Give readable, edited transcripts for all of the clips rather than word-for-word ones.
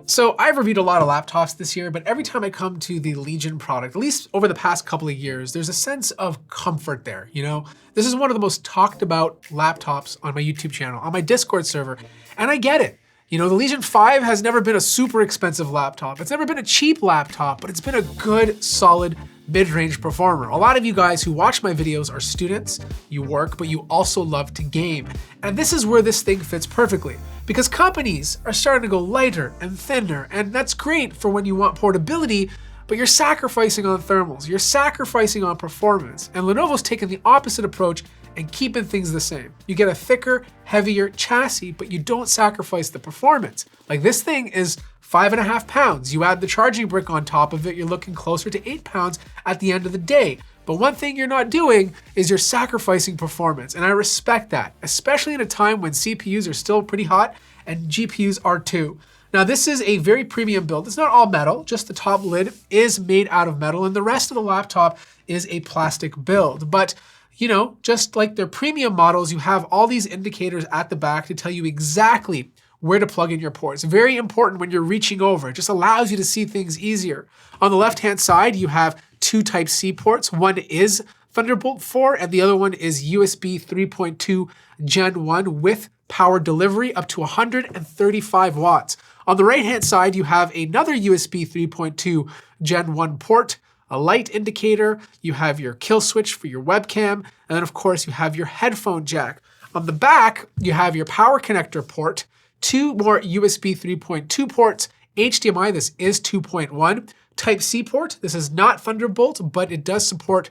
So I've reviewed a lot of laptops this year, but every time I come to the Legion product, at least over the past couple of years, there's a sense of comfort there, you know? This is one of the most talked about laptops on my YouTube channel, on my Discord server, and I get it. You know, the Legion 5 has never been a super expensive laptop. It's never been a cheap laptop, but it's been a good, solid, mid-range performer. A lot of you guys who watch my videos are students, you work, but you also love to game. And this is where this thing fits perfectly. Because companies are starting to go lighter and thinner, and that's great for when you want portability, but you're sacrificing on thermals, you're sacrificing on performance. And Lenovo's taken the opposite approach and keeping things the same. You get a thicker, heavier chassis, but you don't sacrifice the performance. Like this thing is 5.5 pounds. You add the charging brick on top of it, you're looking closer to 8 pounds at the end of the day. But one thing you're not doing is you're sacrificing performance, and I respect that, especially in a time when CPUs are still pretty hot and GPUs are too. Now this is a very premium build. It's not all metal, just the top lid is made out of metal and the rest of the laptop is a plastic build. But you know, just like their premium models, you have all these indicators at the back to tell you exactly where to plug in your ports. Very important when you're reaching over. It just allows you to see things easier. On the left-hand side, you have two Type-C ports. One is Thunderbolt 4 and the other one is USB 3.2 Gen 1 with power delivery up to 135 watts. On the right-hand side, you have another USB 3.2 Gen 1 port, a light indicator, you have your kill switch for your webcam, and then of course you have your headphone jack. On the back, you have your power connector port, two more USB 3.2 ports, HDMI, this is 2.1, Type-C port, this is not Thunderbolt, but it does support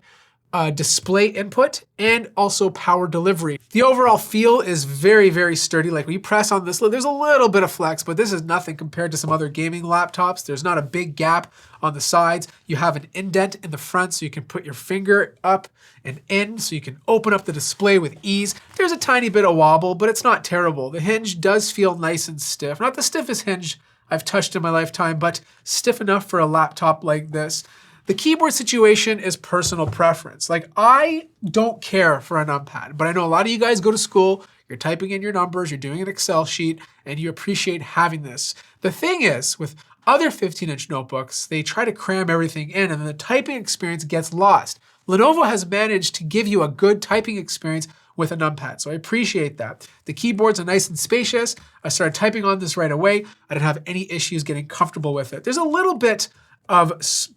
display input and also power delivery. The overall feel is very, very sturdy. Like when you press on this, there's a little bit of flex, but this is nothing compared to some other gaming laptops. There's not a big gap on the sides. You have an indent in the front so you can put your finger up and in so you can open up the display with ease. There's a tiny bit of wobble, but it's not terrible. The hinge does feel nice and stiff. Not the stiffest hinge I've touched in my lifetime, but stiff enough for a laptop like this. The keyboard situation is personal preference. Like I don't care for a numpad, but I know a lot of you guys go to school, you're typing in your numbers, you're doing an Excel sheet, and you appreciate having this. The thing is, with other 15-inch notebooks, they try to cram everything in and then the typing experience gets lost. Lenovo has managed to give you a good typing experience with a numpad, so I appreciate that. The keyboards are nice and spacious. I started typing on this right away. I didn't have any issues getting comfortable with it. There's a little bit of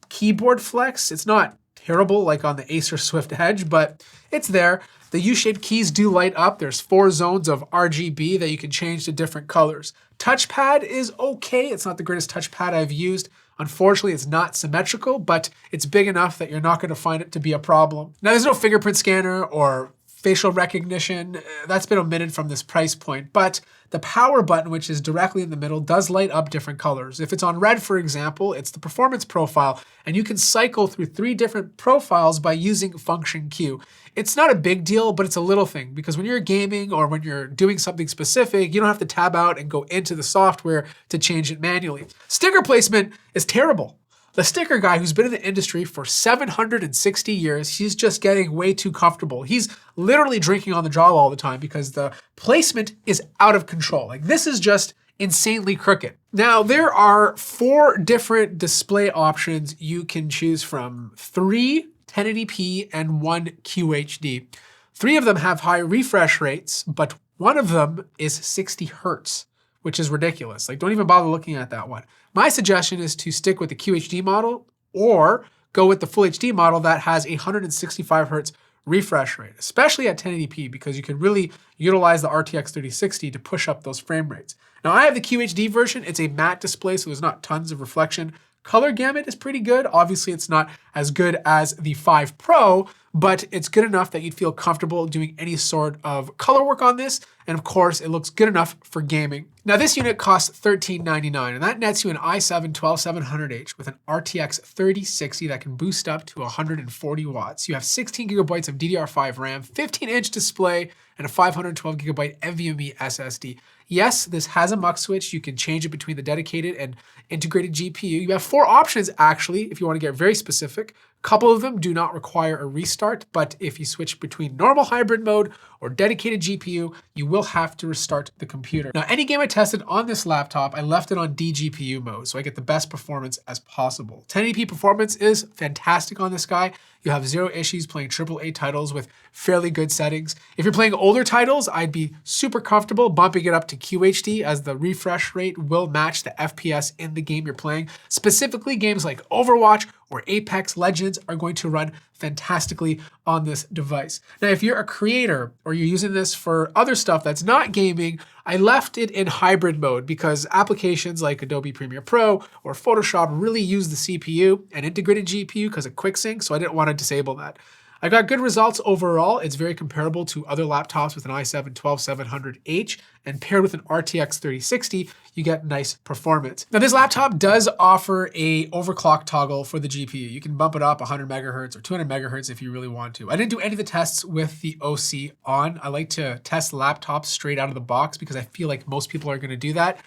keyboard flex. It's not terrible like on the Acer Swift Edge, but it's there. The U-shaped keys do light up. There's 4 zones of RGB that you can change to different colors. Touchpad is okay. It's not the greatest touchpad I've used. Unfortunately, it's not symmetrical, but it's big enough that you're not going to find it to be a problem. Now, there's no fingerprint scanner or facial recognition. That's been omitted from this price point, but the power button, which is directly in the middle, does light up different colors. If it's on red, for example, it's the performance profile, and you can cycle through 3 different profiles by using function Q. It's not a big deal, but it's a little thing, because when you're gaming or when you're doing something specific, you don't have to tab out and go into the software to change it manually. Sticker placement is terrible. The sticker guy who's been in the industry for 760 years, he's just getting way too comfortable. He's literally drinking on the job all the time because the placement is out of control. Like this is just insanely crooked. Now there are 4 different display options you can choose from. 3 1080p and 1 QHD. 3 of them have high refresh rates, but one of them is 60 hertz. Which is ridiculous. Like, don't even bother looking at that one. My suggestion is to stick with the QHD model or go with the Full HD model that has a 165 hertz refresh rate, especially at 1080p, because you can really utilize the RTX 3060 to push up those frame rates. Now, I have the QHD version. It's a matte display, so there's not tons of reflection. Color gamut is pretty good. Obviously, it's not as good as the 5 Pro, but it's good enough that you'd feel comfortable doing any sort of color work on this. And of course, it looks good enough for gaming. Now, this unit costs $1399, and that nets you an i7-12700H with an RTX 3060 that can boost up to 140 watts. You have 16 gigabytes of DDR5 RAM, 15-inch display, and a 512 gigabyte NVMe SSD. Yes, this has a mux switch. You can change it between the dedicated and integrated GPU. You have 4 options, actually, if you want to get very specific. A couple of them do not require a restart, but if you switch between normal hybrid mode or dedicated GPU, you will have to restart the computer. Now, any game I tested on this laptop, I left it on DGPU mode, so I get the best performance as possible. 1080p performance is fantastic on this guy. You have zero issues playing AAA titles with fairly good settings. If you're playing older titles, I'd be super comfortable bumping it up to QHD, as the refresh rate will match the FPS in the game you're playing. Specifically, games like Overwatch or Apex Legends are going to run fantastically on this device. Now, if you're a creator or you're using this for other stuff that's not gaming, I left it in hybrid mode because applications like Adobe Premiere Pro or Photoshop really use the CPU and integrated GPU because of QuickSync, so I didn't want to disable that. I got good results overall. It's very comparable to other laptops with an i7-12700H, and paired with an RTX 3060, you get nice performance. Now, this laptop does offer a overclock toggle for the GPU. You can bump it up 100 megahertz or 200 megahertz if you really want to. I didn't do any of the tests with the OC on. I like to test laptops straight out of the box because I feel like most people are going to do that.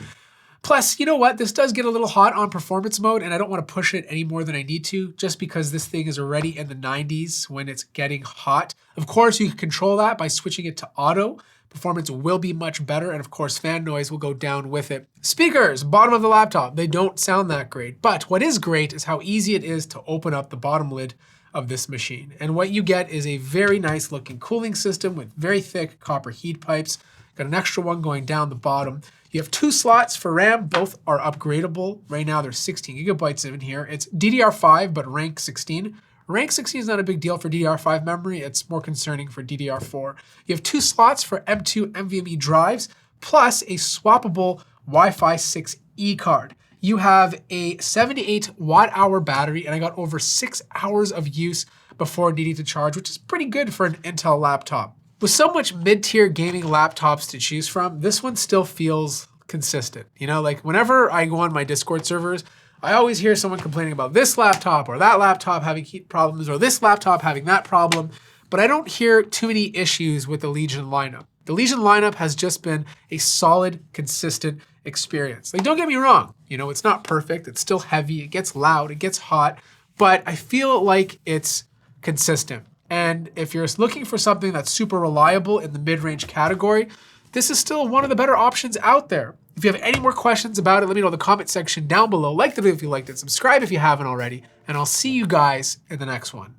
Plus, you know what? This does get a little hot on performance mode, and I don't want to push it any more than I need to, just because this thing is already in the 90s when it's getting hot. Of course, you can control that by switching it to auto. Performance will be much better, and of course, fan noise will go down with it. Speakers, bottom of the laptop, they don't sound that great. But what is great is how easy it is to open up the bottom lid of this machine. And what you get is a very nice looking cooling system with very thick copper heat pipes. Got an extra one going down the bottom. You have 2 slots for RAM, both are upgradable. Right now there's 16 gigabytes in here. It's DDR5, but rank 16. Rank 16 is not a big deal for DDR5 memory. It's more concerning for DDR4. You have 2 slots for M2 NVMe drives, plus a swappable Wi-Fi 6E card. You have a 78 watt-hour battery, and I got over 6 hours of use before needing to charge, which is pretty good for an Intel laptop. With so much mid-tier gaming laptops to choose from, this one still feels consistent. You know, like whenever I go on my Discord servers, I always hear someone complaining about this laptop or that laptop having heat problems or this laptop having that problem, but I don't hear too many issues with the Legion lineup. The Legion lineup has just been a solid, consistent experience. Like, don't get me wrong, you know, it's not perfect, it's still heavy, it gets loud, it gets hot, but I feel like it's consistent. And if you're looking for something that's super reliable in the mid-range category, this is still one of the better options out there. If you have any more questions about it, let me know in the comment section down below. Like the video if you liked it, subscribe if you haven't already, and I'll see you guys in the next one.